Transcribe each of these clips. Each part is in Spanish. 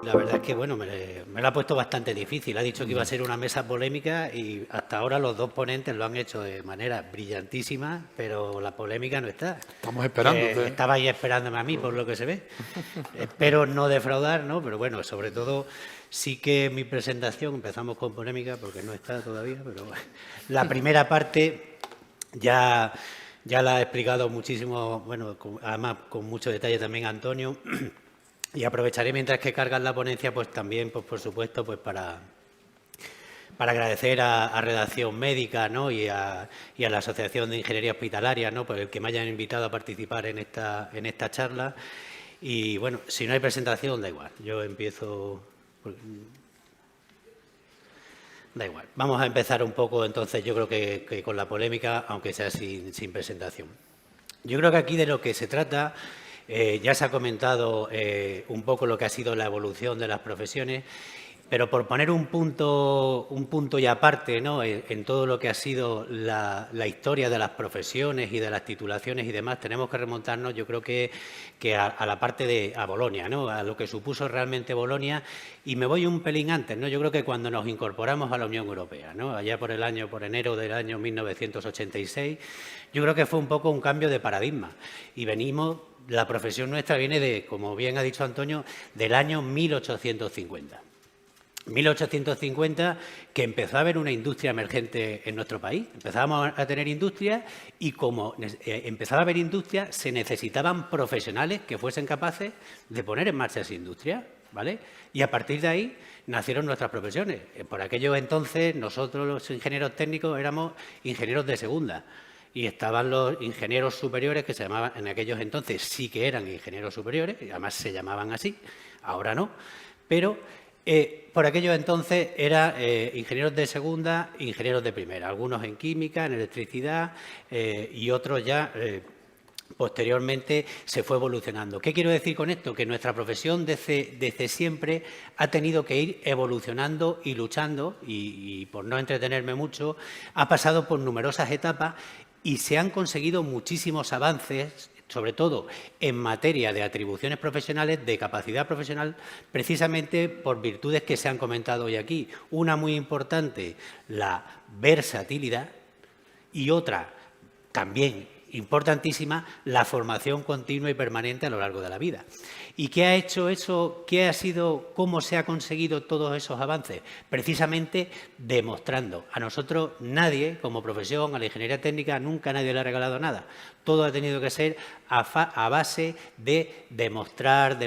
La verdad es que, bueno, me lo ha puesto bastante difícil. Ha dicho que iba a ser una mesa polémica y hasta ahora los dos ponentes lo han hecho de manera brillantísima, pero la polémica no está. Estamos esperándote. Estabais esperándome a mí, por lo que se ve. Espero no defraudar, ¿no? Pero bueno, sobre todo sí que mi presentación, empezamos con polémica porque no está todavía, pero la primera parte ya la ha explicado muchísimo, bueno, además con mucho detalle también Antonio. Y aprovecharé mientras que cargan la ponencia, pues también, pues por supuesto, pues para agradecer a Redacción Médica, ¿no? y a la Asociación de Ingeniería Hospitalaria, ¿no? Por el que me hayan invitado a participar en esta charla. Y bueno, si no hay presentación, da igual. Yo empiezo. Da igual. Vamos a empezar un poco, entonces, yo creo que con la polémica, aunque sea sin presentación. Yo creo que aquí de lo que se trata. Ya se ha comentado un poco lo que ha sido la evolución de las profesiones, pero por poner un punto y aparte, ¿no? en todo lo que ha sido la historia de las profesiones y de las titulaciones y demás, tenemos que remontarnos, yo creo que a la parte a Bolonia, ¿no? A lo que supuso realmente Bolonia, y me voy un pelín antes, ¿no? Yo creo que cuando nos incorporamos a la Unión Europea, ¿no? Allá por enero del año 1986, yo creo que fue un poco un cambio de paradigma, y la profesión nuestra viene de, como bien ha dicho Antonio, del año 1850. 1850, que empezó a haber una industria emergente en nuestro país. Empezábamos a tener industria y como empezaba a haber industria, se necesitaban profesionales que fuesen capaces de poner en marcha esa industria, ¿vale? Y a partir de ahí nacieron nuestras profesiones. Por aquellos entonces, nosotros los ingenieros técnicos éramos ingenieros de segunda. Y estaban los ingenieros superiores, que se llamaban, en aquellos entonces sí que eran ingenieros superiores, y además se llamaban así, ahora no, pero por aquellos entonces eran ingenieros de segunda, ingenieros de primera, algunos en química, en electricidad y otros ya posteriormente se fue evolucionando. ¿Qué quiero decir con esto? Que nuestra profesión desde siempre ha tenido que ir evolucionando y luchando, y por no entretenerme mucho, ha pasado por numerosas etapas y se han conseguido muchísimos avances, sobre todo en materia de atribuciones profesionales, de capacidad profesional, precisamente por virtudes que se han comentado hoy aquí. Una muy importante, la versatilidad, y otra también importantísima, la formación continua y permanente a lo largo de la vida. ¿Y qué ha hecho eso? ¿Qué ha sido? ¿Cómo se ha conseguido todos esos avances? Precisamente demostrando. A nosotros nadie, como profesión, a la ingeniería técnica, nunca nadie le ha regalado nada. Todo ha tenido que ser a base de demostrar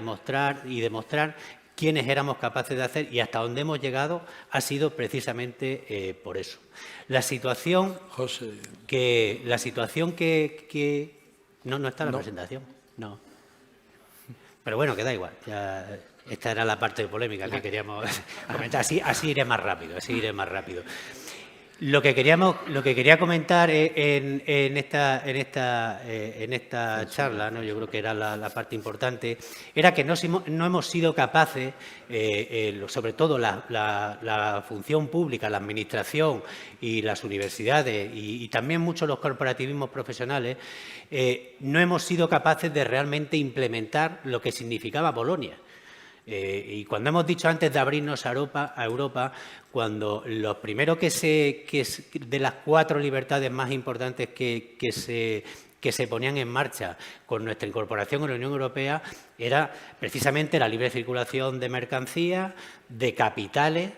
quiénes éramos capaces de hacer, y hasta donde hemos llegado ha sido precisamente por eso. La situación José. que no está en la presentación, no. Pero bueno, que da igual. Ya, esta era la parte polémica que queríamos comentar. Así iré más rápido. Lo que quería comentar en esta charla, ¿no? Yo creo que era la parte importante, era que no hemos sido capaces, sobre todo la función pública, la administración y las universidades y también muchos los corporativismos profesionales, no hemos sido capaces de realmente implementar lo que significaba Bolonia. Y cuando hemos dicho antes de abrirnos a Europa, cuando lo primero de las 4 libertades más importantes que se ponían en marcha con nuestra incorporación a la Unión Europea era precisamente la libre circulación de mercancías, de capitales,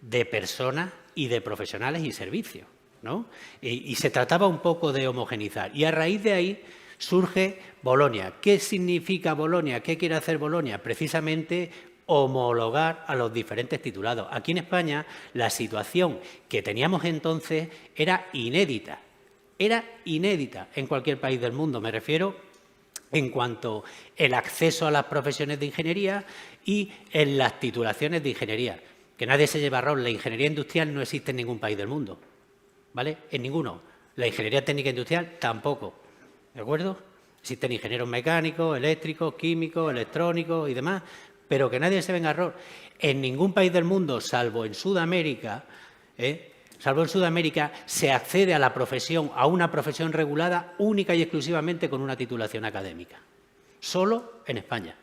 de personas y de profesionales y servicios, ¿no? Y se trataba un poco de homogeneizar. Y a raíz de ahí surge Bolonia. ¿Qué significa Bolonia? ¿Qué quiere hacer Bolonia? Precisamente homologar a los diferentes titulados. Aquí en España la situación que teníamos entonces era inédita en cualquier país del mundo. Me refiero en cuanto al acceso a las profesiones de ingeniería y en las titulaciones de ingeniería. Que nadie se lleve error, la ingeniería industrial no existe en ningún país del mundo, ¿vale? En ninguno. La ingeniería técnica industrial tampoco. ¿De acuerdo? Existen ingenieros mecánicos, eléctricos, químicos, electrónicos y demás, pero que nadie se venga a error. En ningún país del mundo, salvo en Sudamérica, se accede a la profesión, a una profesión regulada única y exclusivamente con una titulación académica. Solo en España.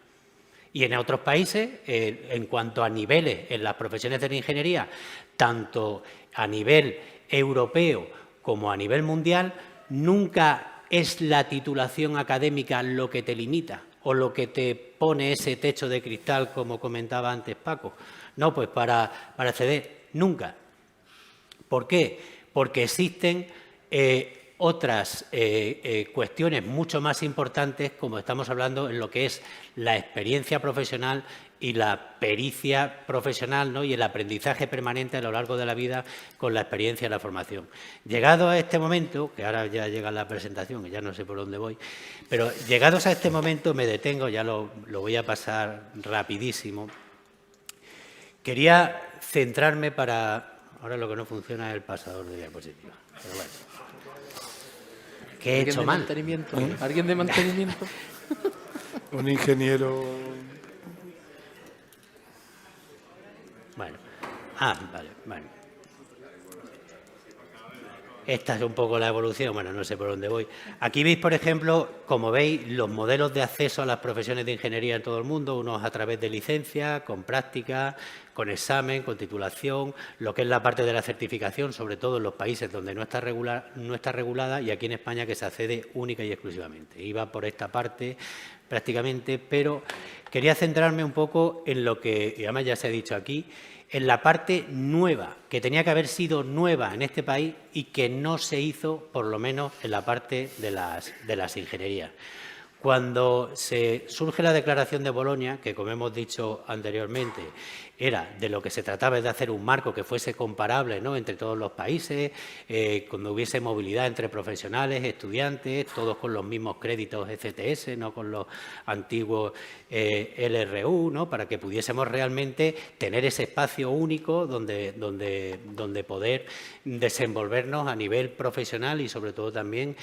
Y en otros países, en cuanto a niveles en las profesiones de la ingeniería, tanto a nivel europeo como a nivel mundial, nunca es la titulación académica lo que te limita o lo que te pone ese techo de cristal, como comentaba antes Paco. No, pues para acceder, nunca. ¿Por qué? Porque existen otras cuestiones mucho más importantes, como estamos hablando en lo que es la experiencia profesional y la pericia profesional, ¿no? Y el aprendizaje permanente a lo largo de la vida con la experiencia y la formación. Llegado a este momento, que ahora ya llega la presentación, que ya no sé por dónde voy, pero llegados a este momento me detengo, ya lo voy a pasar rapidísimo. Quería centrarme para... Ahora lo que no funciona es el pasador de diapositivas, pero bueno. ¿Qué he hecho mal? ¿Alguien de mantenimiento? Un ingeniero... Bueno. Vale. Esta es un poco la evolución, bueno, no sé por dónde voy. Aquí veis, por ejemplo, como veis, los modelos de acceso a las profesiones de ingeniería en todo el mundo, unos a través de licencia, con práctica, con examen, con titulación, lo que es la parte de la certificación, sobre todo en los países donde no está regulada y aquí en España que se accede única y exclusivamente. Iba por esta parte prácticamente, pero quería centrarme un poco en lo que, y además ya se ha dicho aquí, en la parte nueva, que tenía que haber sido nueva en este país y que no se hizo, por lo menos en la parte de las ingenierías. Cuando se surge la Declaración de Bolonia, que como hemos dicho anteriormente, era de lo que se trataba de hacer un marco que fuese comparable, ¿no?, entre todos los países, cuando hubiese movilidad entre profesionales, estudiantes, todos con los mismos créditos ECTS, no con los antiguos LRU, ¿no?, para que pudiésemos realmente tener ese espacio único donde poder desenvolvernos a nivel profesional y sobre todo también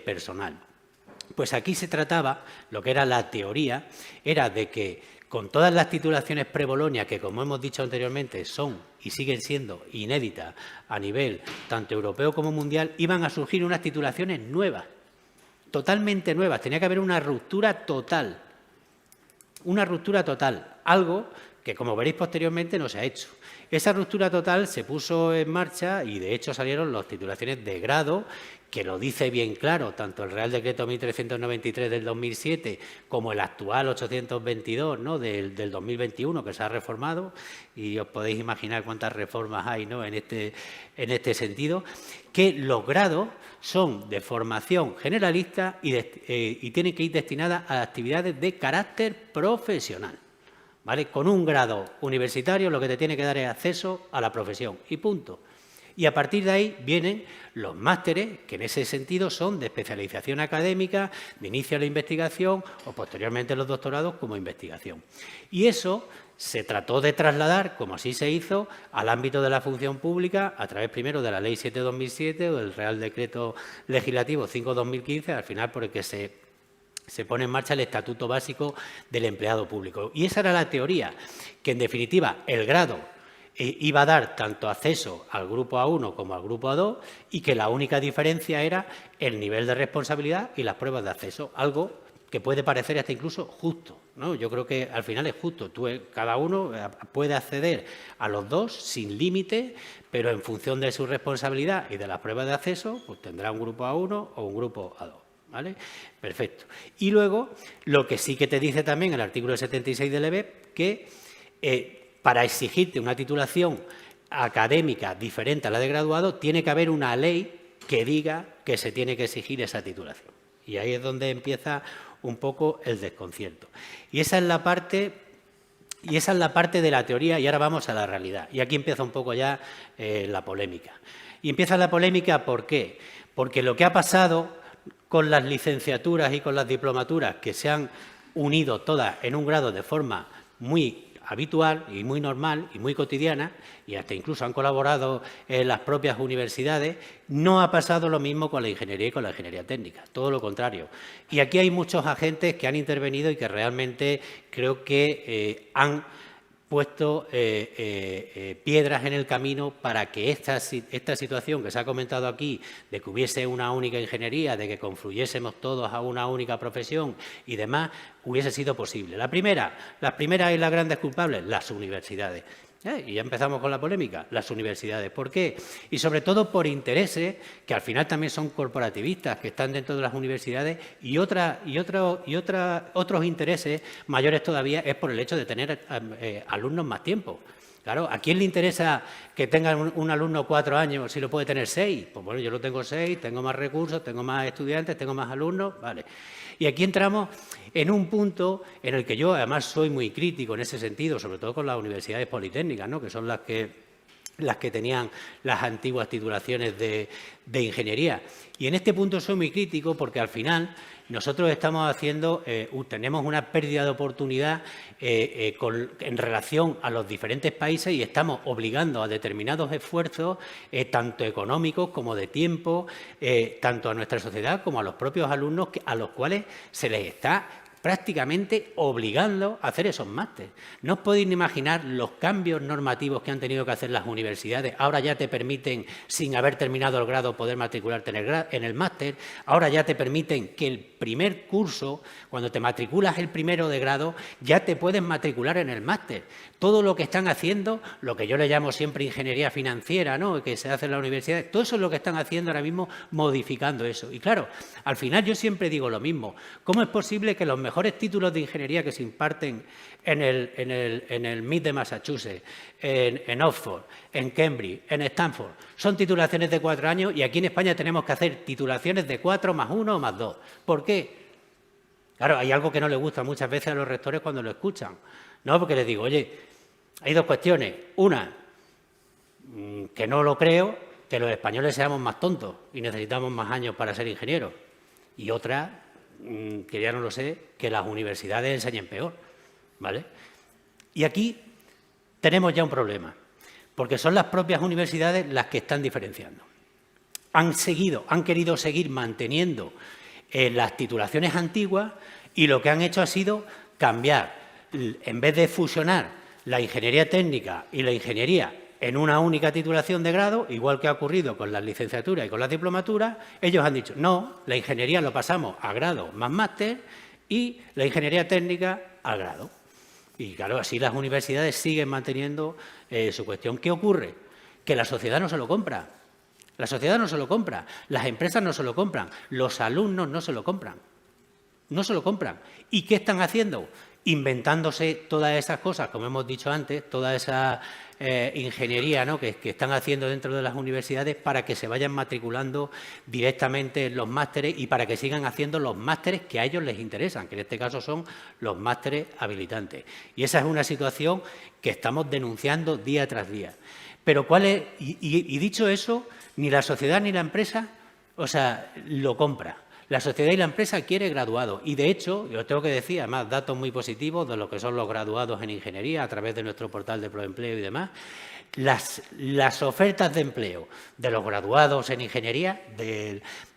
personal. Pues aquí se trataba, lo que era la teoría, era de que con todas las titulaciones pre-Bolonia, que como hemos dicho anteriormente son y siguen siendo inéditas a nivel tanto europeo como mundial, iban a surgir unas titulaciones nuevas, totalmente nuevas. Tenía que haber una ruptura total, algo que, como veréis posteriormente, no se ha hecho. Esa ruptura total se puso en marcha y, de hecho, salieron las titulaciones de grado, que lo dice bien claro, tanto el Real Decreto 1393 del 2007 como el actual 822, ¿no?, del 2021, que se ha reformado, y os podéis imaginar cuántas reformas hay, ¿no?, en este sentido, que los grados son de formación generalista y tienen que ir destinadas a actividades de carácter profesional. ¿Vale? Con un grado universitario lo que te tiene que dar es acceso a la profesión y punto. Y a partir de ahí vienen los másteres, que en ese sentido son de especialización académica, de inicio a la investigación o posteriormente los doctorados como investigación. Y eso se trató de trasladar, como así se hizo, al ámbito de la función pública a través primero de la Ley 7/2007 o del Real Decreto Legislativo 5/2015, al final por el que se pone en marcha el Estatuto Básico del Empleado Público. Y esa era la teoría, que en definitiva el grado iba a dar tanto acceso al grupo A1 como al grupo A2 y que la única diferencia era el nivel de responsabilidad y las pruebas de acceso, algo que puede parecer hasta incluso justo, ¿no? Yo creo que al final es justo. Cada uno puede acceder a los dos sin límite, pero en función de su responsabilidad y de las pruebas de acceso, pues tendrá un grupo A1 o un grupo A2. ¿Vale? Perfecto. Y luego, lo que sí que te dice también el artículo 76 del EBEP, que para exigirte una titulación académica diferente a la de graduado, tiene que haber una ley que diga que se tiene que exigir esa titulación. Y ahí es donde empieza un poco el desconcierto. Y esa es la parte de la teoría, y ahora vamos a la realidad. Y aquí empieza un poco ya la polémica. Y empieza la polémica, ¿por qué? Porque lo que ha pasado con las licenciaturas y con las diplomaturas, que se han unido todas en un grado de forma muy habitual y muy normal y muy cotidiana, y hasta incluso han colaborado en las propias universidades, no ha pasado lo mismo con la ingeniería y con la ingeniería técnica, todo lo contrario. Y aquí hay muchos agentes que han intervenido y que realmente creo que han puesto piedras en el camino para que esta situación que se ha comentado aquí, de que hubiese una única ingeniería, de que confluyésemos todos a una única profesión y demás, hubiese sido posible. Las primeras y las grandes culpables, las universidades. Y ya empezamos con la polémica, las universidades. ¿Por qué? Y sobre todo por intereses que al final también son corporativistas, que están dentro de las universidades, y otros intereses mayores todavía es por el hecho de tener alumnos más tiempo. Claro, ¿a quién le interesa que tenga un alumno 4 años si lo puede tener 6? Pues bueno, yo lo tengo 6, tengo más recursos, tengo más estudiantes, tengo más alumnos, vale. Y aquí entramos en un punto en el que yo además soy muy crítico en ese sentido, sobre todo con las universidades politécnicas, ¿no?, que son las que tenían las antiguas titulaciones de ingeniería. Y en este punto soy muy crítico porque al final nosotros estamos tenemos una pérdida de oportunidad en relación a los diferentes países y estamos obligando a determinados esfuerzos, tanto económicos como de tiempo, tanto a nuestra sociedad como a los propios alumnos, a los cuales se les está prácticamente obligando a hacer esos másteres. No os podéis ni imaginar los cambios normativos que han tenido que hacer las universidades. Ahora ya te permiten, sin haber terminado el grado, poder matricularte en el máster. Ahora ya te permiten que el primer curso, cuando te matriculas el primero de grado, ya te puedes matricular en el máster. Todo lo que están haciendo, lo que yo le llamo siempre ingeniería financiera, ¿no?, que se hace en la universidad, todo eso es lo que están haciendo ahora mismo, modificando eso. Y claro, al final yo siempre digo lo mismo. ¿Cómo es posible que los mejores títulos de ingeniería que se imparten en el MIT de Massachusetts, en Oxford, en Cambridge, en Stanford, son titulaciones de 4 años y aquí en España tenemos que hacer titulaciones de 4 más 1 o más 2? ¿Por qué? Claro, hay algo que no les gusta muchas veces a los rectores cuando lo escuchan. No, porque les digo, oye, hay dos cuestiones. Una, que no lo creo, que los españoles seamos más tontos y necesitamos más años para ser ingenieros. Y otra, que ya no lo sé, que las universidades enseñen peor, ¿vale? Y aquí tenemos ya un problema, porque son las propias universidades las que están diferenciando. Han querido seguir manteniendo las titulaciones antiguas y lo que han hecho ha sido cambiar, en vez de fusionar la ingeniería técnica y la ingeniería en una única titulación de grado, igual que ha ocurrido con las licenciaturas y con las diplomaturas, ellos han dicho, no, la ingeniería lo pasamos a grado más máster y la ingeniería técnica al grado. Y claro, así las universidades siguen manteniendo su cuestión. ¿Qué ocurre? Que la sociedad no se lo compra. La sociedad no se lo compra, las empresas no se lo compran, los alumnos no se lo compran. No se lo compran. ¿Y qué están haciendo? Inventándose todas esas cosas, como hemos dicho antes, toda esa ingeniería, ¿no?, que están haciendo dentro de las universidades para que se vayan matriculando directamente en los másteres y para que sigan haciendo los másteres que a ellos les interesan, que en este caso son los másteres habilitantes. Y esa es una situación que estamos denunciando día tras día. Pero ¿cuál es? Y dicho eso, ni la sociedad ni la empresa, lo compra. La sociedad y la empresa quiere graduados y, de hecho, yo tengo que decir, además, datos muy positivos de lo que son los graduados en ingeniería a través de nuestro portal de Proempleo y demás. Las ofertas de empleo de los graduados en ingeniería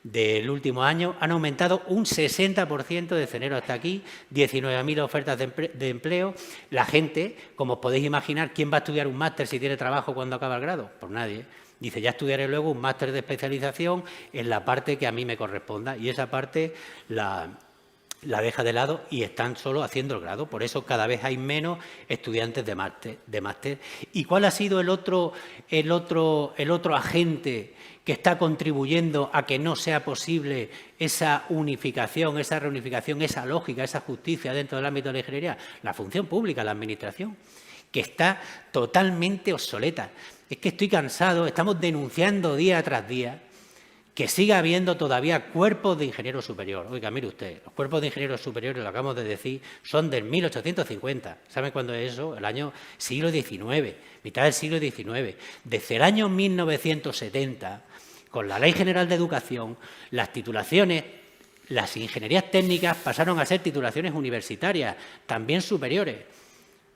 del último año han aumentado un 60% desde enero hasta aquí, 19.000 ofertas de empleo. La gente, como os podéis imaginar, ¿quién va a estudiar un máster si tiene trabajo cuando acaba el grado? Pues nadie. Dice, ya estudiaré luego un máster de especialización en la parte que a mí me corresponda y esa parte la deja de lado y están solo haciendo el grado. Por eso cada vez hay menos estudiantes de máster. ¿Y cuál ha sido el otro agente que está contribuyendo a que no sea posible esa unificación, esa reunificación, esa lógica, esa justicia dentro del ámbito de la ingeniería? La función pública, la administración, que está totalmente obsoleta. Es que estoy cansado, estamos denunciando día tras día que siga habiendo todavía cuerpos de ingenieros superiores. Oiga, mire usted, los cuerpos de ingenieros superiores, lo acabamos de decir, son del 1850. ¿Saben cuándo es eso? El año siglo XIX, mitad del siglo XIX. Desde el año 1970, con la Ley General de Educación, las titulaciones, las ingenierías técnicas pasaron a ser titulaciones universitarias, también superiores.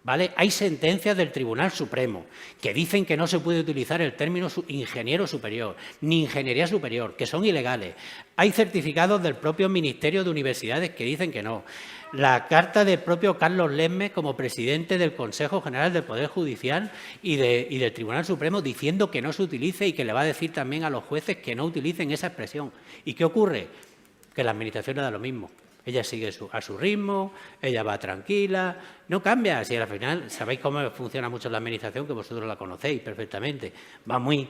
¿vale? Hay sentencias del Tribunal Supremo que dicen que no se puede utilizar el término ingeniero superior ni ingeniería superior, que son ilegales. Hay certificados del propio Ministerio de Universidades que dicen que no. La carta del propio Carlos Lesmes como presidente del Consejo General del Poder Judicial y del Tribunal Supremo diciendo que no se utilice y que le va a decir también a los jueces que no utilicen esa expresión. ¿Y qué ocurre? Que la Administración le da lo mismo. Ella sigue a su ritmo, ella va tranquila, no cambia. Si al final sabéis cómo funciona mucho la Administración, que vosotros la conocéis perfectamente, va muy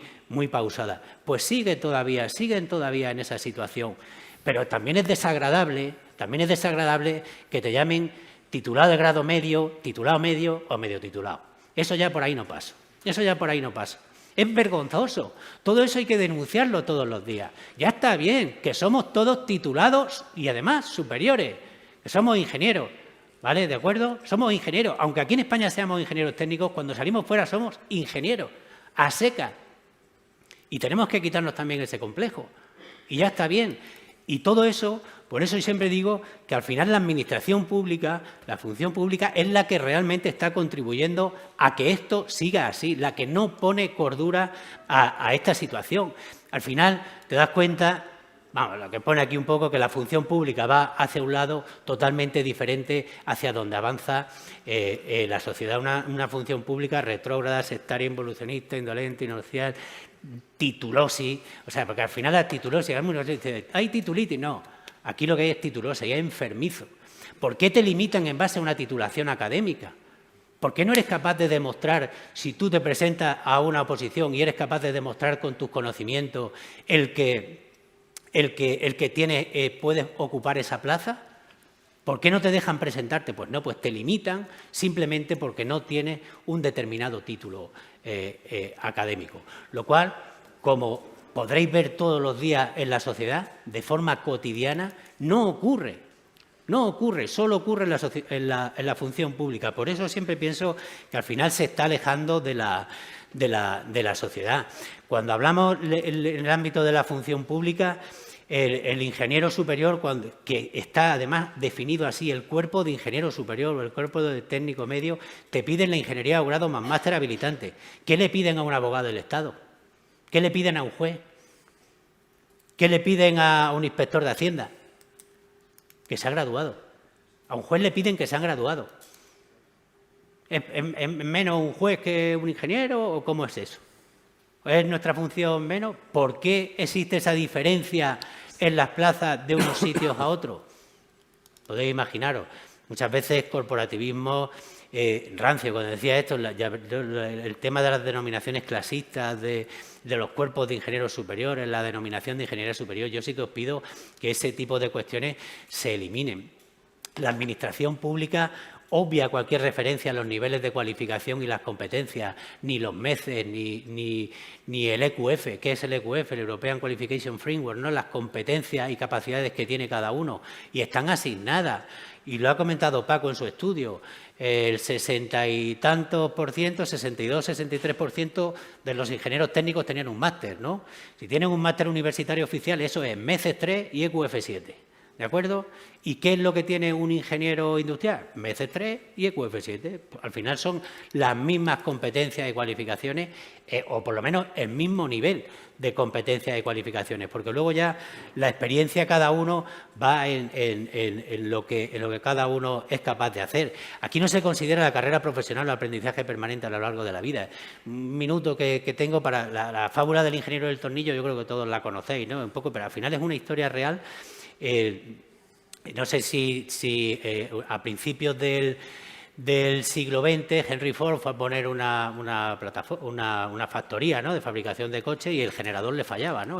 pausada. Pues siguen todavía en esa situación. Pero también es desagradable que te llamen titulado de grado medio, titulado medio o medio titulado. Eso ya por ahí no pasa. Es vergonzoso. Todo eso hay que denunciarlo todos los días. Ya está bien, que somos todos titulados y además superiores, que somos ingenieros, ¿vale? ¿De acuerdo? Somos ingenieros. Aunque aquí en España seamos ingenieros técnicos, cuando salimos fuera somos ingenieros, a secas. Y tenemos que quitarnos también ese complejo. Y ya está bien. Y todo eso, por eso yo siempre digo que al final la administración pública, la función pública, es la que realmente está contribuyendo a que esto siga así, la que no pone cordura a esta situación. Al final te das cuenta, vamos, lo que pone aquí un poco, que la función pública va hacia un lado totalmente diferente hacia donde avanza la sociedad. Una función pública retrógrada, sectaria, involucionista, indolente, inercial, titulosis, o sea, porque al final la titulosis, hay titulitis, no, aquí lo que hay es titulosis, y es enfermizo. ¿Por qué te limitan en base a una titulación académica? ¿Por qué no eres capaz de demostrar, si tú te presentas a una oposición y eres capaz de demostrar con tus conocimientos el que puede ocupar esa plaza? ¿Por qué no te dejan presentarte? Pues no, pues te limitan simplemente porque no tienes un determinado título académico. Lo cual, como podréis ver todos los días en la sociedad, de forma cotidiana, no ocurre. No ocurre, solo ocurre en la función pública. Por eso siempre pienso que al final se está alejando de la sociedad. Cuando hablamos en el ámbito de la función pública, el ingeniero superior, que está además definido así, el cuerpo de ingeniero superior o el cuerpo de técnico medio, te piden la ingeniería de grado más máster habilitante. ¿Qué le piden a un abogado del Estado? ¿Qué le piden a un juez? ¿Qué le piden a un inspector de Hacienda? Que se ha graduado. A un juez le piden que se han graduado. ¿Es menos un juez que un ingeniero o cómo es eso? ¿Es nuestra función menos? ¿Por qué existe esa diferencia en las plazas de unos sitios a otros? Podéis imaginaros, muchas veces corporativismo rancio. Cuando decía esto, el tema de las denominaciones clasistas de los cuerpos de ingenieros superiores, la denominación de ingeniería superior, yo sí que os pido que ese tipo de cuestiones se eliminen. La administración pública obvia cualquier referencia a los niveles de cualificación y las competencias, ni los MECES, ni el EQF. ¿Qué es el EQF? El European Qualification Framework, ¿no? Las competencias y capacidades que tiene cada uno. Y están asignadas. Y lo ha comentado Paco en su estudio. El 60 y tantos por ciento, 62, 63% de los ingenieros técnicos tenían un máster, ¿no? Si tienen un máster universitario oficial, eso es MECES 3 y EQF 7. ¿De acuerdo? ¿Y qué es lo que tiene un ingeniero industrial? MECES 3 y EQF 7. Al final son las mismas competencias y cualificaciones, o por lo menos el mismo nivel de competencias y cualificaciones, porque luego ya la experiencia cada uno va en lo que cada uno es capaz de hacer. Aquí no se considera la carrera profesional o aprendizaje permanente a lo largo de la vida. Un minuto que tengo para la fábula del ingeniero del tornillo, yo creo que todos la conocéis, ¿no? Un poco, pero al final es una historia real. No sé si a principios del siglo XX Henry Ford fue a poner una factoría, ¿no?, de fabricación de coches y el generador le fallaba, ¿no?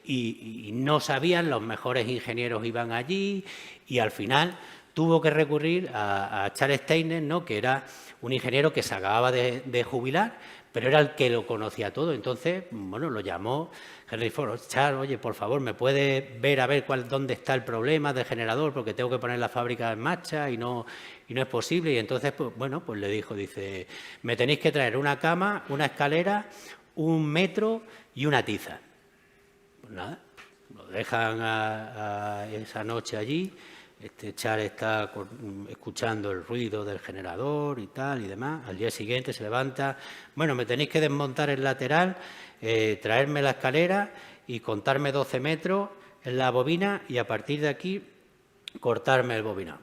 Y no sabían, los mejores ingenieros iban allí y al final tuvo que recurrir a Charles Steiner, ¿no?, que era un ingeniero que se acababa de jubilar, pero era el que lo conocía todo. Entonces, bueno, lo llamó Henry Ford. Charles, oye, por favor, ¿me puede ver a ver dónde está el problema del generador? Porque tengo que poner la fábrica en marcha y no es posible. Y entonces, pues, bueno, pues le dijo, dice, me tenéis que traer una cama, una escalera, un metro y una tiza. Pues nada, lo dejan esa noche allí, este Charles está escuchando el ruido del generador y tal y demás. Al día siguiente se levanta, bueno, me tenéis que desmontar el lateral, traerme la escalera y contarme 12 metros en la bobina y a partir de aquí cortarme el bobinado.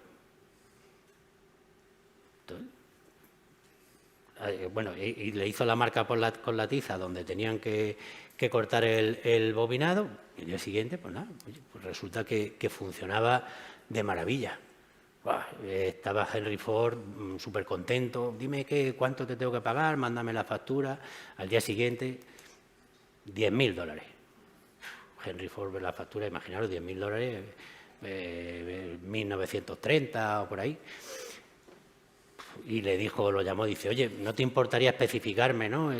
Bueno, y le hizo la marca con la tiza donde tenían que cortar el bobinado y el día siguiente, pues nada, pues resulta que funcionaba de maravilla. Buah, estaba Henry Ford súper contento, dime cuánto te tengo que pagar, mándame la factura. Al día siguiente, $10.000. Henry Ford ve la factura, imaginaros, $10.000, 1930 o por ahí. Y le dijo, lo llamó, dice, oye, ¿no te importaría especificarme, ¿no?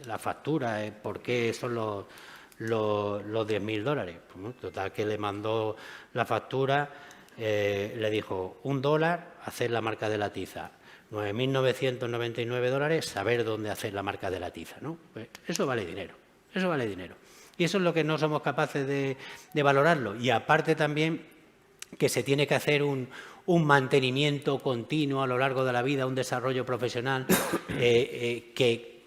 La factura, por qué son los $10.000? Pues, ¿no? Total, que le mandó la factura, le dijo, $1 hacer la marca de la tiza, $9.999 saber dónde hacer la marca de la tiza, ¿no? Pues eso vale dinero, eso vale dinero. Y eso es lo que no somos capaces de valorarlo. Y aparte también que se tiene que hacer un mantenimiento continuo a lo largo de la vida, un desarrollo profesional que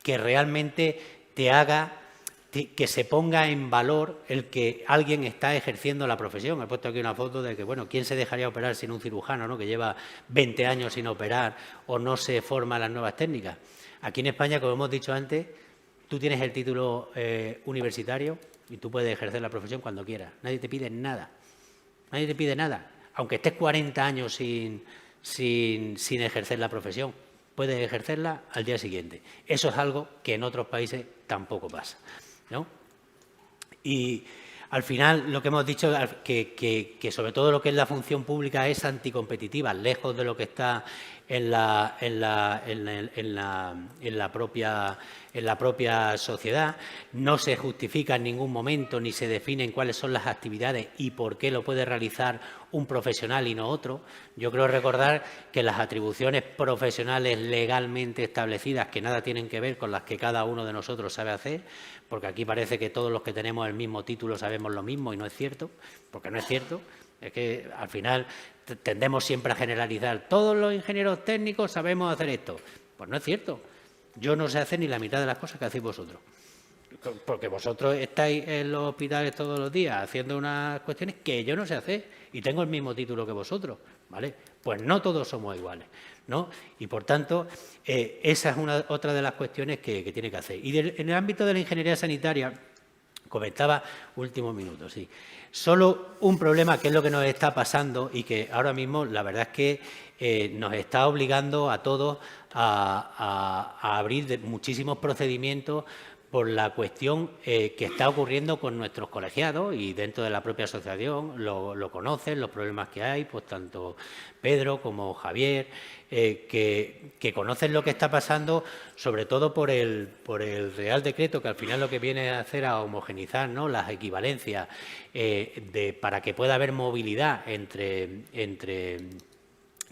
realmente te haga que se ponga en valor el que alguien está ejerciendo la profesión. He puesto aquí una foto de que, bueno, ¿quién se dejaría operar sin un cirujano, ¿no?, que lleva 20 años sin operar o no se forma en las nuevas técnicas? Aquí en España, como hemos dicho antes, tú tienes el título universitario y tú puedes ejercer la profesión cuando quieras. Nadie te pide nada. Nadie te pide nada. Aunque estés 40 años sin ejercer la profesión, puedes ejercerla al día siguiente. Eso es algo que en otros países tampoco pasa, ¿no? Y al final lo que hemos dicho que sobre todo lo que es la función pública es anticompetitiva, lejos de lo que está en la propia sociedad. No se justifica en ningún momento ni se definen cuáles son las actividades y por qué lo puede realizar un profesional y no otro. Yo creo recordar que las atribuciones profesionales legalmente establecidas, que nada tienen que ver con las que cada uno de nosotros sabe hacer, porque aquí parece que todos los que tenemos el mismo título sabemos lo mismo y no es cierto, porque no es cierto. Es que al final tendemos siempre a generalizar. Todos los ingenieros técnicos sabemos hacer esto. Pues no es cierto. Yo no sé hacer ni la mitad de las cosas que hacéis vosotros. Porque vosotros estáis en los hospitales todos los días haciendo unas cuestiones que yo no sé hacer y tengo el mismo título que vosotros, ¿vale? Pues no todos somos iguales, ¿no? Y por tanto, esa es otra de las cuestiones que tiene que hacer. Y en el ámbito de la ingeniería sanitaria, comentaba, último minuto, sí. Solo un problema que es lo que nos está pasando y que ahora mismo la verdad es que nos está obligando a todos a abrir muchísimos procedimientos por la cuestión que está ocurriendo con nuestros colegiados y dentro de la propia asociación lo conocen, los problemas que hay, pues tanto Pedro como Javier, que conocen lo que está pasando, sobre todo por el Real Decreto, que al final lo que viene a hacer a homogeneizar, ¿no?, las equivalencias para que pueda haber movilidad entre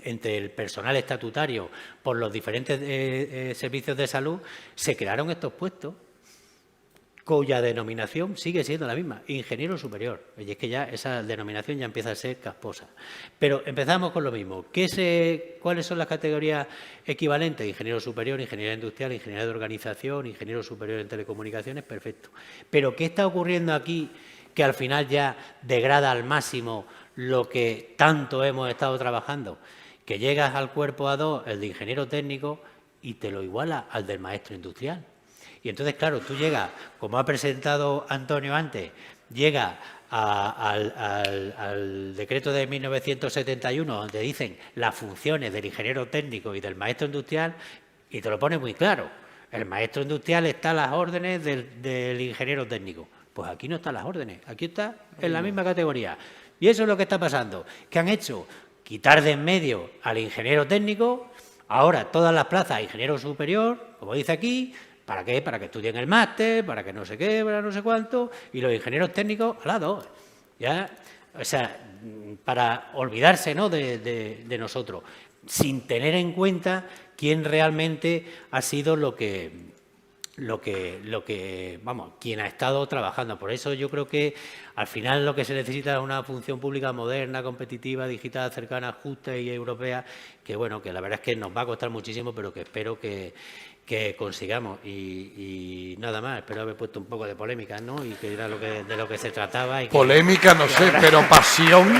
el personal estatutario por los diferentes servicios de salud. Se crearon estos puestos cuya denominación sigue siendo la misma, ingeniero superior. Y es que ya esa denominación ya empieza a ser casposa. Pero empezamos con lo mismo. ¿Cuáles son las categorías equivalentes? Ingeniero superior, ingeniería industrial, ingeniería de organización, ingeniero superior en telecomunicaciones, perfecto. Pero ¿qué está ocurriendo aquí que al final ya degrada al máximo lo que tanto hemos estado trabajando? Que llegas al cuerpo A2, el de ingeniero técnico, y te lo iguala al del maestro industrial. Y entonces, claro, tú llegas, como ha presentado Antonio antes, llega al decreto de 1971, donde dicen las funciones del ingeniero técnico y del maestro industrial, y te lo pone muy claro. El maestro industrial está a las órdenes del ingeniero técnico. Pues aquí no están las órdenes, aquí está en la misma categoría. Y eso es lo que está pasando. ¿Qué han hecho? Quitar de en medio al ingeniero técnico, ahora todas las plazas a ingeniero superior, como dice aquí. ¿Para qué? Para que estudien el máster, para que no sé qué, para no sé cuánto, y los ingenieros técnicos a las dos. ¿Ya? O sea, para olvidarse, ¿no?, de nosotros, sin tener en cuenta quién realmente ha sido lo que vamos, quien ha estado trabajando. Por eso yo creo que al final lo que se necesita es una función pública moderna, competitiva, digital, cercana, justa y europea, que bueno, que la verdad es que nos va a costar muchísimo, pero que espero que consigamos. Y nada más, espero haber puesto un poco de polémica, ¿no? Y que era de lo que se trataba. Y Polémica, no sé, pero pasión.